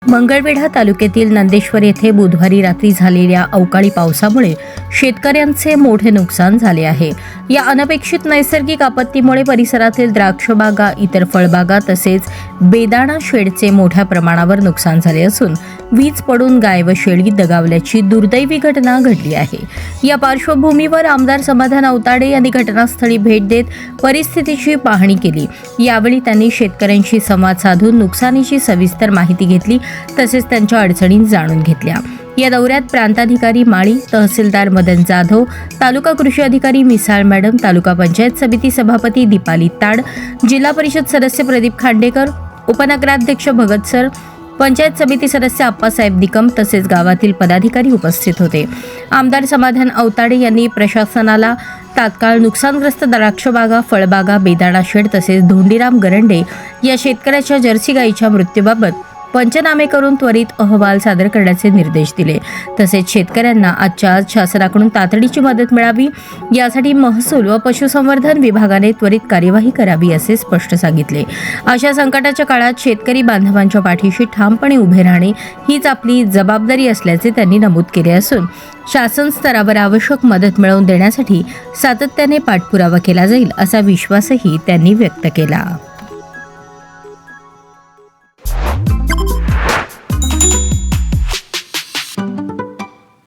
मंगळवेढा तालुक्यातील नंदेश्वर येथे बुधवारी रात्री झालेल्या अवकाळी पावसामुळे शेतकऱ्यांचे मोठे नुकसान झाले आहे. या अनपेक्षित नैसर्गिक आपत्तीमुळे परिसरातील द्राक्ष बागा, इतर फळबागा तसेच बेदाणा शेडचे मोठ्या प्रमाणावर नुकसान झाले असून वीज पडून गाय व शेळी दगावल्याची दुर्दैवी घटना घडली आहे. या पार्श्वभूमीवर आमदार समाधान अवताडे यांनी घटनास्थळी भेट देत परिस्थितीची पाहणी केली. यावेळी त्यांनी शेतकऱ्यांशी संवाद साधून नुकसानीची सविस्तर माहिती घेतली तसेच त्यांच्या अडचणी जाणून घेतल्या. या दौऱ्यात प्रांताधिकारी माळी, तहसीलदार मदन जाधव, तालुका कृषी अधिकारी मिसाळ मॅडम, तालुका पंचायत समिती सभापती दीपाली ताड, जिल्हा परिषद सदस्य प्रदीप खांडेकर, उपनगराध्यक्ष भगत सर, पंचायत समिती सदस्य आप्पासाहेब निकम तसेच गावातील पदाधिकारी उपस्थित होते. आमदार समाधान अवताडे यांनी प्रशासनाला तात्काळ नुकसानग्रस्त द्राक्षबागा, फळबागा, बेदाणा शेड तसेच धोंडीराम गरंडे या शेतकऱ्याच्या जर्सी गायीच्या मृत्यूबाबत पंचनामे करून त्वरित अहवाल सादर करण्याचे निर्देश दिले. तसेच शेतकऱ्यांना आजच्या आज शासनाकडून तातडीची मदत मिळावी यासाठी महसूल व पशुसंवर्धन विभागाने त्वरित कार्यवाही करावी असे स्पष्ट सांगितले. अशा संकटाच्या काळात शेतकरी बांधवांच्या पाठीशी ठामपणे उभे राहणे हीच आपली जबाबदारी असल्याचे त्यांनी नमूद केले असून शासन स्तरावर आवश्यक मदत मिळवून देण्यासाठी सातत्याने पाठपुरावा केला जाईल असा विश्वासही त्यांनी व्यक्त केला.